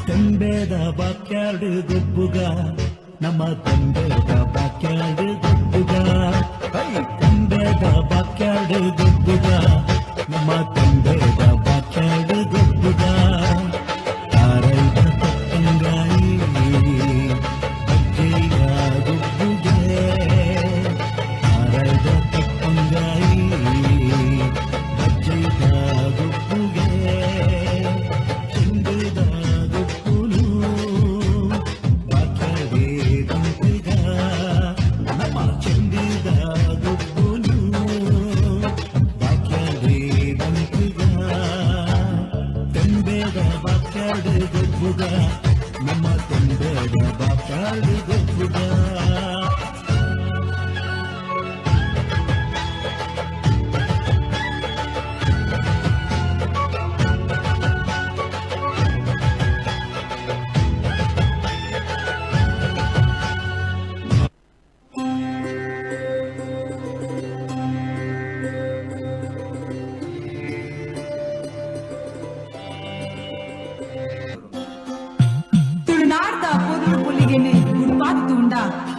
ತಂಬೆದ ಬಾಕ್ಯಾಡು ಗೊಬ್ಬುಗ ನಮ್ಮ ತಂಬೆದ ಬಾಕ್ಯಾಡು ಗೊಬ್ಬುಗ ತಂಬೆದ ಬಾಕ್ಯಾಡು ಗೊಬ್ಬುಗ ನಮ್ಮ ತಂಬೆದ ಬಾಕ್ಯಾಡು ಗೊಬ್ಬುಗ ತಾರೈದ ತಪ್ಪಂಗಾಯಿ ಅಜ್ಜೆಯ ಗೊಬ್ಬುಗೆ ತಾರೈದ ತಪ್ಪಂಗಾಯಿ ಅಜ್ಜೆಯ ಗೊಬ್ಬುಗೆ ನಮ್ಮ ತಂದೆದ ಬಾಕ್ಯಾಡು ಗೊಬ್ಬುಗ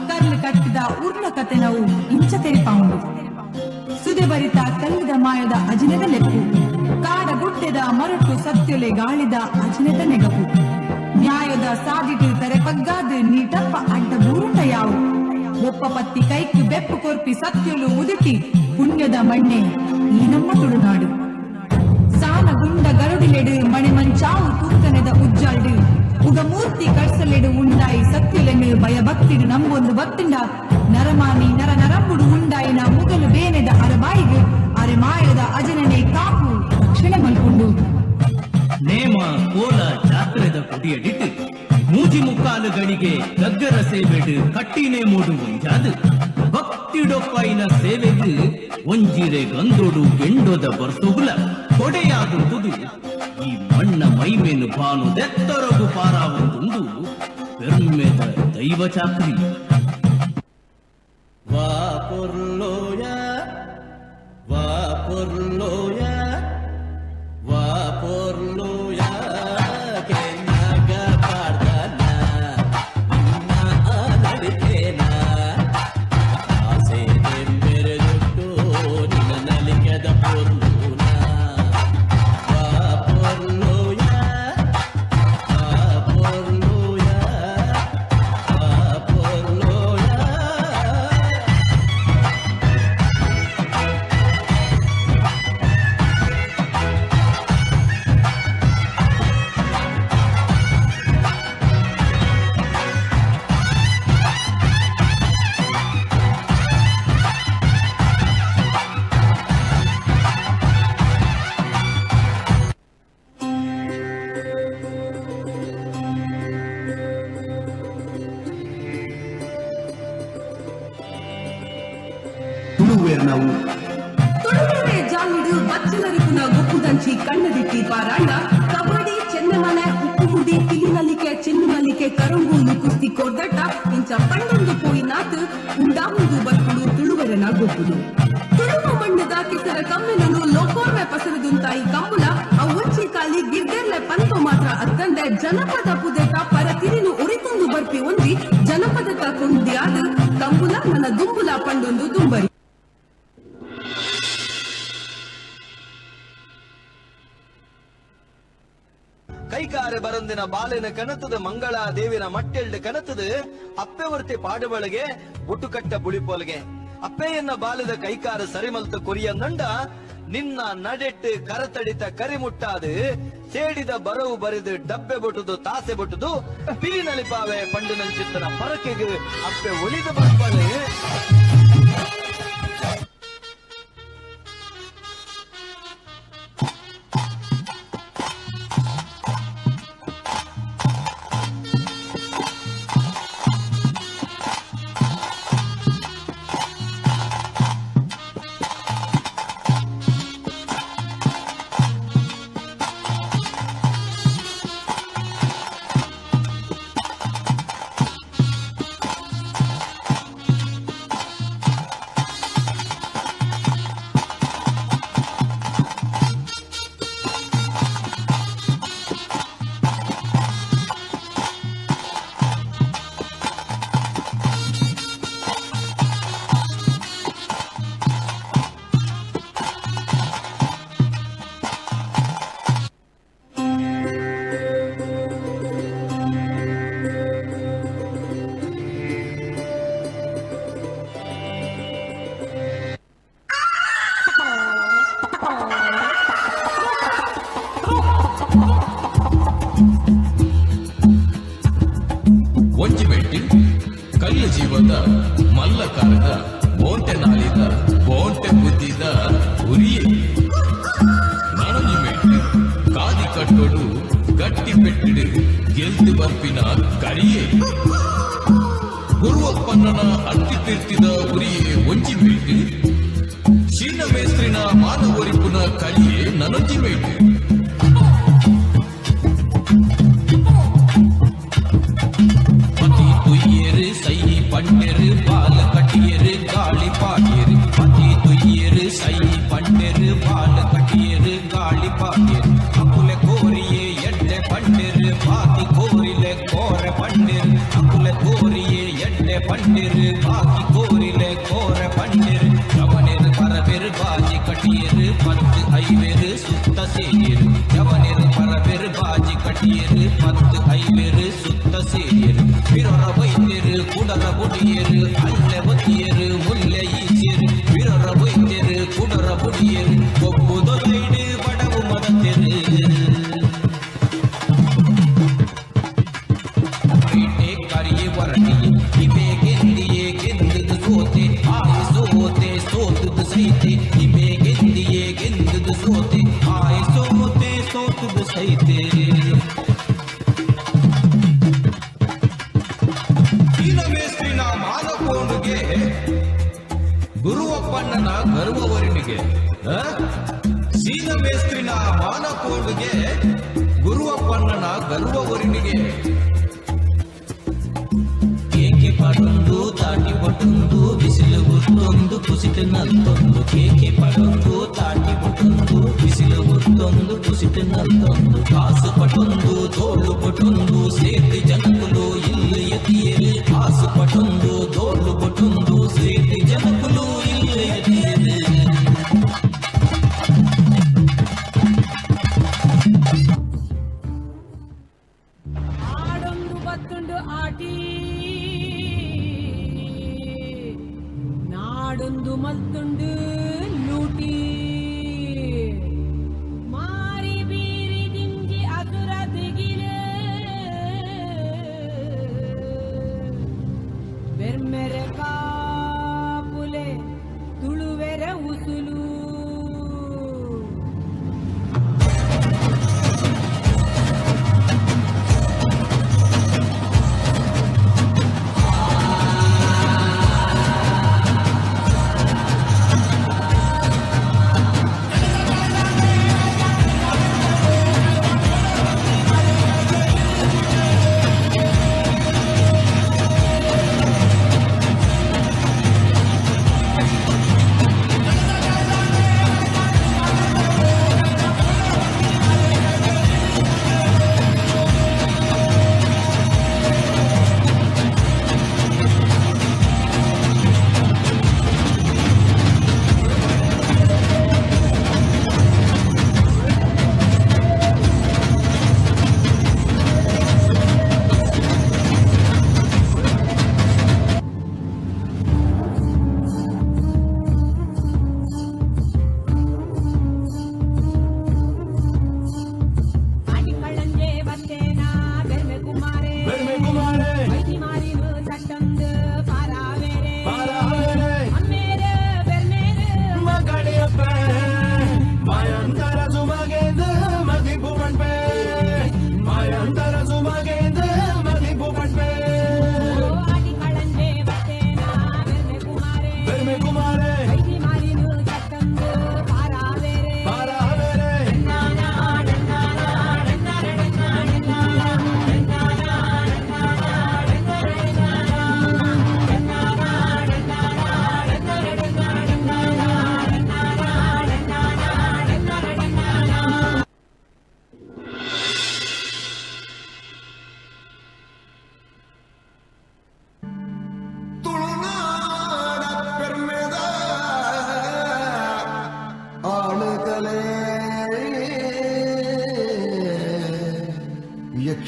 ಕರ್ಲು ಕಟ್ಟಿದ ಉರ್ಲ ಕತೆ ನಾವು ಇಂಚ ತೆರಿಪಾಂಡು ಸುದೆ ಬರಿತ ಕಲ್ಲಿದ ಮಾಯದ ಅಜಿನದ ಲೆಪ್ಪು ಕಾಡ ಗುಡ್ಡೆದ ಮರಟು ಸತ್ಯೊಲೆ ಗಾಳಿದ ಅಜಿನದ ನೆಗಪು ನ್ಯಾಯದ ಸಾದಿಟು ತೆರೆಪಗ್ಗಾದ ನೀಟಪ್ಪ ಅಡ್ಡ ಬೂರುಂಡ ಯಾವು ಒಪ್ಪ ಪತ್ತಿ ಕೈಕು ಬೆಪ್ಪು ಕೊರ್ಪಿ ಸತ್ಯೊಲು ಉದುಟಿ ಪುಣ್ಯದ ಮಣ್ಣೆ ಈ ನಮ್ಮ ತುಳುನಾಡು ಸಾನ ಗುಂಡ ಗರುಡಿಲೆಡು ಮಣಿ ಮಂಚಾವು ತೂಕನೆದ ಉಜ್ಜಾಲ್ಡು ಉಗಮೂರ್ತಿ ಕಡ್ಸಲೆಡು ಉಂಡಾಯಿ ಸತ್ಯುಲೆನು ಭಯಭಕ್ತಿಡು ನಂಬೊಂದು ಭಕ್ತಿಂಡ ನರಮಾನಿ ನರ ನರಂಬುಡು ಉಂಡಾಯಿನ ಮುಗಲು ಬೇನೆದ ಅರಬಾಯಿಗೆ ಅರೆಮಾಯದ ಅಜನನೆ ಕಾಪು ರಕ್ಷಣೆ ಮಲ್ಕೊಂಡು ನೇಮ ಕೋಲ ಜಾತ್ರೆದ ಕುಡಿಯಡಿಟ್ಟು ಮೂಜಿ ಮುಕ್ಕಾಲುಗಳಿಗೆ ಗಗ್ಗರ ಸೇವೆಡು ಕಟ್ಟಿನೇ ಮೂಡು ಒಂಜಾದು ಭಕ್ತಿಡೊಪ್ಪೈನ ಸೇವೆಗೆ ಒಂಜಿರೆ ಗಂದೊಡು ಗೆಂಡೊದ ಬರ್ಸೊಗುಲ ಕೊಡೆಯಾಗುವುದು ಈ ಮಣ್ಣ ಮೈಮೇನು ಬಾನು ದೆತ್ತರಗು ಪಾರಾವುದುಂದು ಪೆರ್ಮೆದ ದೈವ ಚಾಕ್ರಿ ವಾ ಪೊರ್ಲೋಯ ವಾ ಪೊರ್ಲೋಯ ವಾ ಪೊರ್ಲೋಯ ತುಳುವೆ ಜಾಲಿಡು ಬಚ್ಚಲ ಒಂಜಿ ಕಣ್ಣದಿಟ್ಟಿ ಪಾರಾಂಡ ಕಬಡ್ಡಿ ಚೆನ್ನಮನೆ ಉಪ್ಪು ಕುಡಿ ಕಿಲಿನಲಿಕೆ ಚಿನ್ನಮಲಿಕೆ ಕರಂಗೂಲು ಕುಸ್ತಿ ಕೋರ್ದಟ್ಟ ಇಂಚ ಪಂಡೊಂದು ಪೋಯಿ ನಾತು ಉಂಡಾಮುಂದು ಬರ್ತುಡು ತುಳುವರನ ಗೊಬ್ಬುದು ತುಳುವ ಮಣ್ಣದ ಕೆಸರ ಕಮ್ಮಿನನು ಲೋಕೋರ್ವೆ ಪಸರದುಂತಾಯಿ ಕಂಬುಲ ಒಂಚಿ ಕಾಲಿ ಗಿರ್ದೆರ್ಲೆ ಪಂತು ಮಾತ್ರ ಅತ್ತಂದೆ ಜನಪದ ಪುದೆತ ಪರತಿರಿನು ಉರಿತೊಂದು ಬರ್ಪಿ ಒಂದಿ ಜನಪದತ ಕೊಂದ್ಯಾದ ಕಂಬುಲ ನನ್ನ ದುಂಬುಲ ಪಂಡೊಂದು ದುಂಬರಿ ಕೈಕಾರೆ ಬರಂದಿನ ಬಾಲೆನ ಕನತದ ಮಂಗಳ ದೇವಿನ ಮಟ್ಟೆಲ್ಡ್ ಕನತದ ಅಪ್ಪೆವರ್ತಿ ಪಾಡುವಳಿಗೆ ಒಟ್ಟುಕಟ್ಟ ಬುಳಿಪೋಲ್ಗೆ ಅಪ್ಪೆಯನ್ನ ಬಾಲದ ಕೈಕಾರ ಸರಿಮಲ್ತ ಕೊರಿಯಂದಂಡ ನಿನ್ನ ನಡೆಟ್ಟು ಕರತಡಿತ ಕರಿಮುಟ್ಟಾದು ಸೇಡಿದ ಬರವು ಬರೆದು ಡಬ್ಬೆ ಬೊಟ್ಟುದು ತಾಸೆ ಬೊಟ್ಟುದು ಬಿಳಿ ನಲಿಪಾವೆ ಪಂಡಿನಂಚಿತ್ತನ ಪರಕೆಗೆ ಅಪ್ಪೆ ಒಳಿದು ಬರ್ಪಳೆ ಕಲ್ಲು ಜೀವದ ಮಲ್ಲಕಾರದ ಬೋಂಟೆ ನಾಳಿದ ಬೋಂಟೆ ಬುದ್ಧಿದ ಉರಿಯೇ ನಣಜಿ ಮೆಟ್ಟು ಕಾದಿ ಕಟ್ಟೋಡು ಗಟ್ಟಿ ಪೆಟ್ಟಿಡು ಗೆಲ್ದು ಬರ್ಪಿನ ಕರಿಯೇ ಗುರುವಪ್ಪಣ್ಣನ ಅಟ್ಟಿ ತಿರ್ತಿದ ಉರಿಯೇ ಒಂಜಿ ಮೆಟ್ಟು ಶೀನ ಮೇಸ್ತ್ರಿನ ಮಾನವರಿಪುನ ಕಲಿಯೇ ನನಂಜಿ ಮೆಟ್ಟು பண்டெரு பால கட்டியரு காளி பாடியரு பதி துய்யரு சை பண்டெரு பால கட்டியரு காளி பாடியரு அக்குல கோரியே எட்ட பண்டெரு பாதி கோரில கோர பண்டெரு அக்குல கோரியே எட்ட பண்டெரு பாதி கோரில கோர பண்டெரு ஜவனெரு பரபெரு பாஜி கட்டியரு பத்து ஐவெரு சுத்த சேயரு ஜவனெரு பரபெரு பாஜி கட்டியரு பத்து ஐவெரு சுத்த சேயரு பிறர வைத்தெரு குடர புடியரு அல்ல ஒத்தியரு முல்லை ஈசியரு பிறர வைத்தெரு குடர புடியரு கொப்புதொலைடு படவு மதத்தெரு கரிய வரணியே இவே கெந்தியே கெந்தது சோத்தே ஆய் சோத்தே சோத்துது சைத்தே இவே கெந்தியே கெந்தது சோத்தே ஆய் சோத்தே சோத்துது சைத்தே ಗುರುವಪ್ಪಣ್ಣನ ಗರ್ವವರನಿಗೆ ಸೀನ ಮೇಸ್ತ್ರಿನ ಮಾನಕೋಡುಗೆ ಗುರುವಪ್ಪಣ್ಣನ ಗರ್ವವರನಿಗೆ ಕೇಕೆ ಪಡೊಂದು ತಾಟಿ ಬಟೊಂದು ಬಿಸಿಲು ಗುರ್ತೊಂದು ಕುಸಿತು ನಲ್ತೊಂದು ಕೇಕೆ ಪಡೊಂದು ತಾಟಿ ಬಟೊಂದು ಬಿಸಿಲು ಗುರ್ತೊಂದು ಕುಸಿತು ನಲ್ತೊಂದು ಕಾಸು ಪಟೊಂದು ತೋಳು ಪಟೊಂದು ಸೇತಿ ಜನಕುಲು ಇಲ್ಲಿ ಎತ್ತಿಯರು ಕಾಸು ಪಟೊಂದು ತೋಳು ಪಟೊಂದು ಸೇತಿ ಜನಕುಲು ಇಲ್ಲಿ ಎತ್ತಿಯರು ಆಡೊಂದು ಬತ್ತುಂಡು ಆಟಿ ನಾಡೊಂದು ಮಲ್ತುಂಡು ಲೂಟಿ ಮಾರಿ ಬೀರಿ ದಿಂಜಿ ಅಸುರ ದಿಗಿಲೆ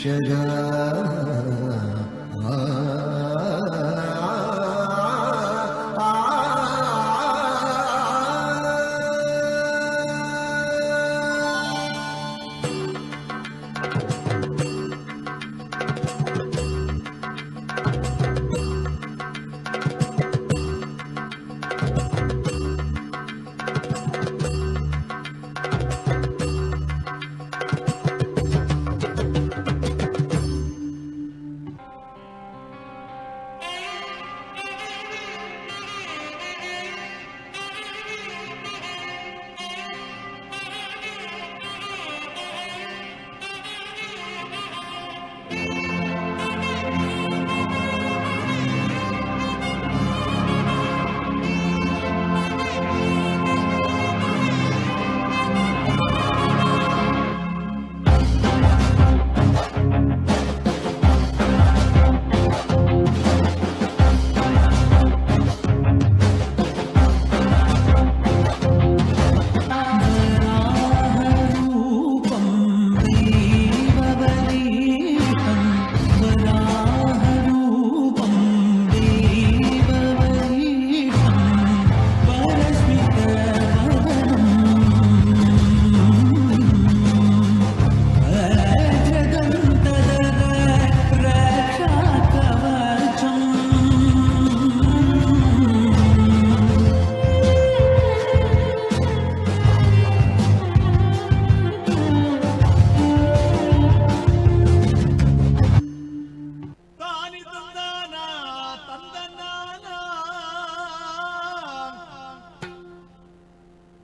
ಯಕ್ಷಗಾನ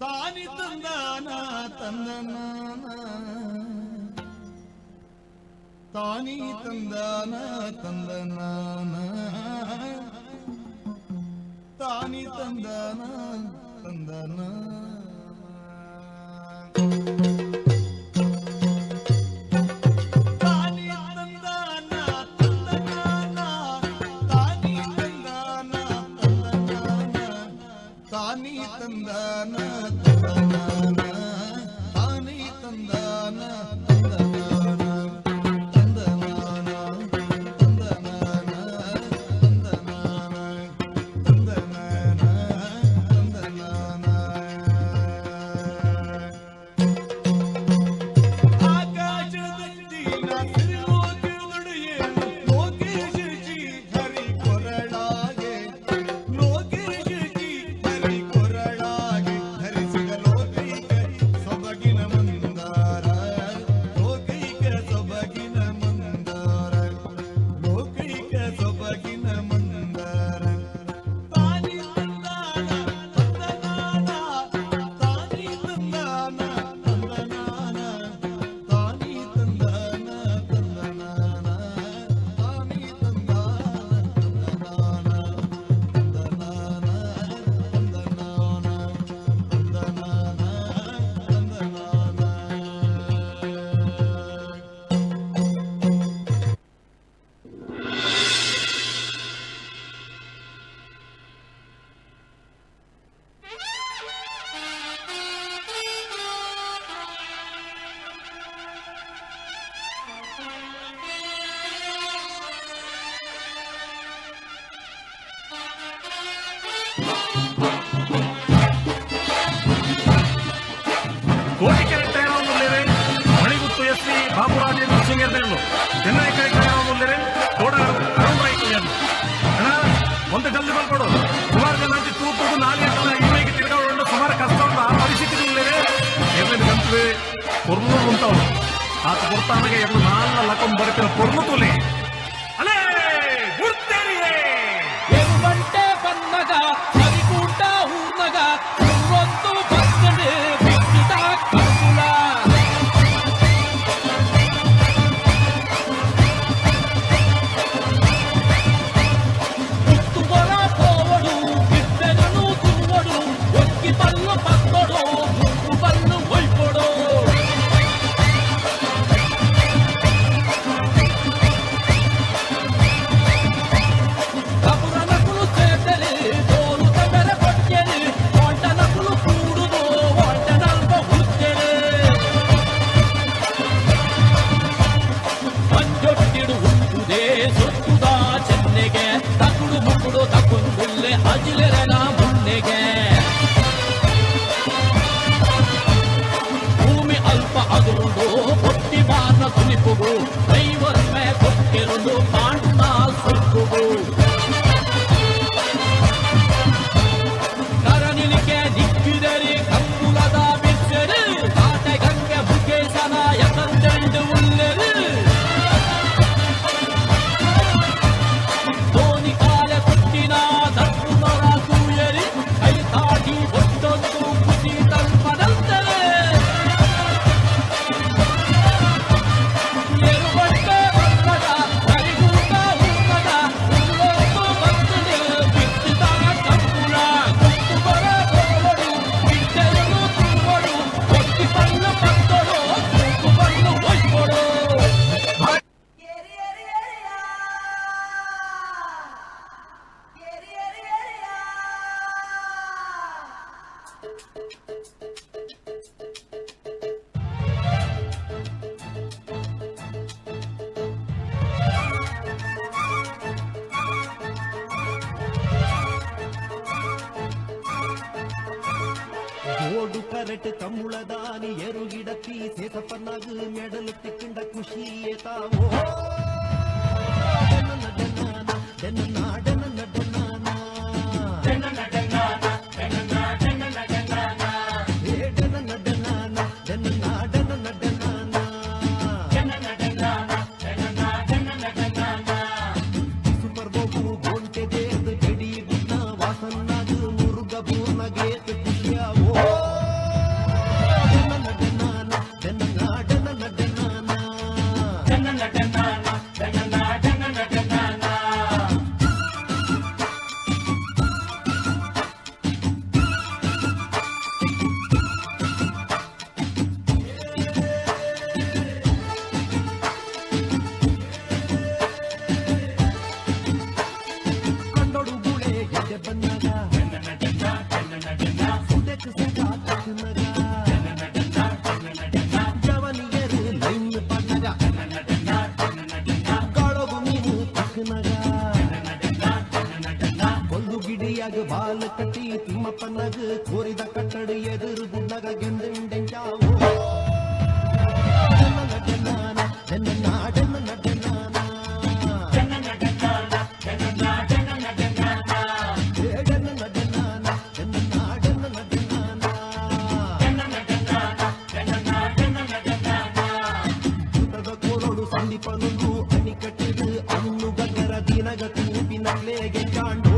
ತಾನಿ ತಂದಾನ ತಂದನಾನ ತಾನಿ ತಂದಾನ ತಂದನ ತಾನಿ ತಂದಾನ ತಂದನಾನ ತಾನಿ ತಂದಾನ ತಂದನಾನ ತಾನಿ ತಂದಾನ ತಂದನಾನ ತಾನಿ ತಂದಾನ కోటికెర ట్రైనవునుల్లేరే మణిగుత్తు ఎస్పీ బాబురాజేంద్ర సింగర్దేళ్ళు చెన్నైకెర ట్రైనవునుల్లేರೆ ಕೋಡಾರು ಕರುಂಬೈಕುಯರು ಅಣ್ಣ ಒಂದು ಜಲ್ದಿ ಬಂದ್ಕೊಡು ಸುಮಾರು ಜನ ಹಂಚಿ ತೂಪುದು 4 ಗಂಟೆల ಈಮೆಗೆ ತಿರುಗಾಡು ಸುಮಾರು ಕಷ್ಟ ಉಂಟು ಆ ಪರಿಸ್ಥಿತಿಗಳಿವೆ ಎಲ್ಲಿ ಗಂಟುವೆ పొర్లు ఉంటావు ఆ పొర్తానగా ఎప్పుడు 4 లకం బరిపిన పొర్లు తోలే అలే గుర్తెరియే ఎరువంటే పన్నగా చరికుంట ఊర్నగా రొందు పచ్చడి బిట్టుట కడుపులా ఉత్తుకొర పోవడు బిడ్డగను తువ్వడు ఒక్కి పళ్ళు పత్తడు ముక్కు పళ్ళు వైపడు ಕರಟು ಕಮ್ಮುಳದಾನಿ ಎರುಗಿಡತಿ ಸೇತಪ್ಪನಾಗು ಮೆಡಲು ತಿಕ್ಕಿಂಡ ಖುಷಿಯೇ ತಾವೋ ಬಾಲ ಕಟ್ಟಿ ತಿಮ್ಮಪ್ಪನಗ ಕೋರಿದ ಕಟ್ಟಡ ಎದುರು ಗುಡ್ಡಗ ಗೆಂದೆಂಡೆಂಜಾವೋ ಕೋರೋಡು ಸಂದೀಪನು ಅಣಿ ಕಟ್ಟಿದು ಅನ್ನು ಗಗರ ದಿನಗ ತೂಪಿನಗ್ಲೇಗೆ ಕಾಂಡು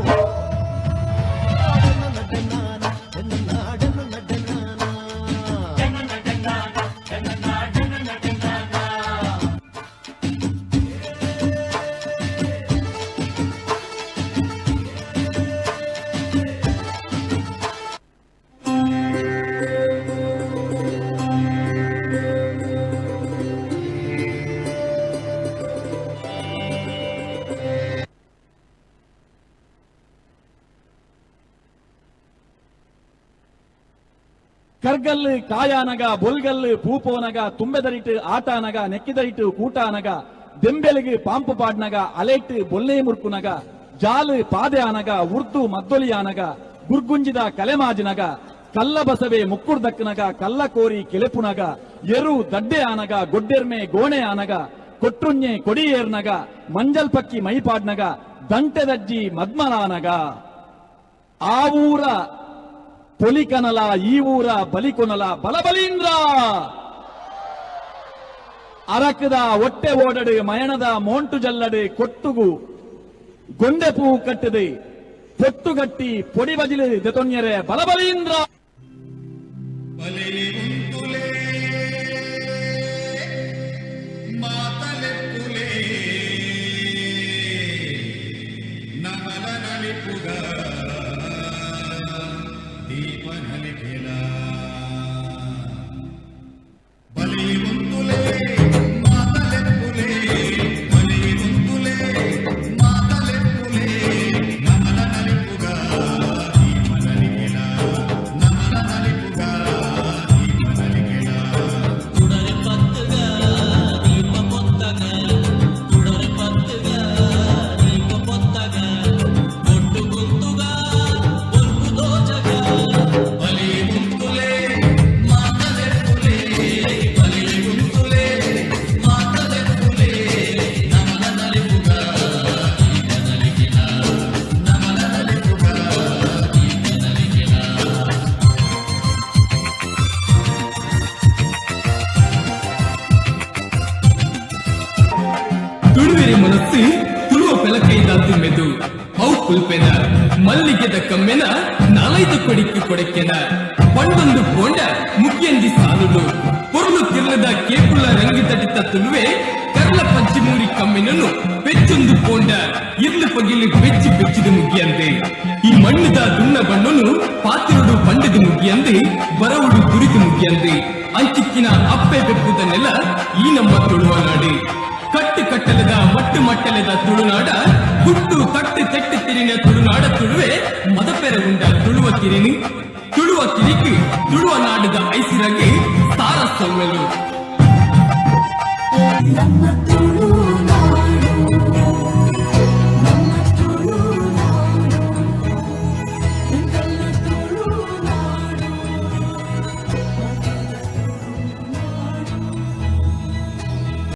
ಕರ್ಗಲ್ಲು ಕಾಯಾನಗ ಬೊಲ್ಗಲ್ಲು ಪೂಪೋನಗ ತುಂಬೆದರಿಟ್ಟು ಆಟಾನಗ ನೆಕ್ಕಿದರಿಟ್ಟು ಕೂಟಾನಗ ದೆಂಬೆಲಿಗೆ ಪಾಂಪು ಪಾಡ್ನಗ ಅಲೆಟ್ಟು ಬೊಲ್ಲೆ ಮುರ್ಕುನಗ ಜಾಲು ಪಾದೆ ಆನಗ ಉರ್ದು ಮದ್ದೊಲಿಯಾನಗ ಗುರ್ಗುಂಜಿದ ಕಲೆಮಾಜಿನಗ ಕಲ್ಲ ಬಸವೆ ಮುಕ್ಕುರ್ದಕ್ಕನಗ ಕಲ್ಲ ಕೋರಿ ಕೆಲೆಪುನಗ ಎರು ದಡ್ಡೆ ಆನಗ ಗೊಡ್ಡೆರ್ಮೆ ಗೋಣೆ ಆನಗ ಕೊಟ್ರುಂಜೆ ಕೊಡಿಯೇರ್ನಗ ಮಂಜಲ್ ಪಕ್ಕಿ ಮೈಪಾಡ್ನಗ ದಂಟೆದಜ್ಜಿ ಮದ್ಮಲಾನಗ ಆ ಊರ ಪೊಲಿಕನಲ ಈ ಊರ ಬಲಿಕೊನಲ ಬಲಬಲೀಂದ್ರ ಅರಕದ ಒಟ್ಟೆ ಓಡಡು ಮಯಣದ ಮೋಂಟು ಜಲ್ಲಡು ಕೊಟ್ಟುಗು ಗೊಂಡೆ ಪೂ ಕಟ್ಟದೆ ಪೊಟ್ಟುಗಟ್ಟಿ ಪೊಡಿ ಬಜಿಲು ದೆತೊನ್ಯರೆ ಬಲಬಲೀಂದ್ರ ತುಳುವೆರೆ ಮನಸ್ಸು ತುಳುವ ಪೆಲಕೈದಾತು ಮೆದು ಹೌ ಕುಲ್ಪೆನ ಮಲ್ಲಿಗೆದ ಕಮ್ಮೆನ ನಾಲೈದು ಕೊಡಿಕ್ಕು ಕೊಡಕ್ಕೆನ ಪಂಡೊಂದು ಪೋಂಡ ಮುಖ್ಯಂದಿ ಸಾಲುಡು ಪೊರ್ಲು ತಿರ್ಲದ ಕೇಪುಳ ರಂಗಿ ತಟಿತ ತುಳುವೆ ಕರ್ಲ ಪಂಚಿಮೂರಿ ಕಮ್ಮೆನನ್ನು ಪೆಚ್ಚೊಂದು ಪೋಂಡ ಇರ್ಲು ಪಗಿಲು ಬೆಚ್ಚಿ ಬೆಚ್ಚಿದ ಮುಗಿಯಂದೆ ಈ ಮಣ್ಣದ ದುನ್ನ ಬಣ್ಣನು ಪಾತಿರುಡು ಪಂಡದ ಮುಗಿಯಂದೆ ಬರವುಡು ದುರಿದು ಮುಗಿಯಂದೆ ಅಂಚಿಕ್ಕಿನ ಅಪ್ಪೆ ಬೆಪ್ಪುದನ್ನೆಲ್ಲ ಈ ನಮ್ಮ ತುಳುವ ನಾಡಿ ಕಟ್ಟು ಕಟ್ಟಲದ ಮಟ್ಟು ಮಟ್ಟಲದ ತುಳುನಾಡ ಹುಟ್ಟು ತಟ್ಟು ತೆಟ್ಟು ತಿರಿನ ತುಳುನಾಡ ತುಳುವೆ ಮದಪೆರ ಉಂಡ ತುಳುವ ತಿರಿನಿ ತುಳುವ ಕಿರಿಕು ತುಳುವ ನಾಡದ ಐಸಿರಗೆ ಸಾರ ಸೌಮ್ಯಲು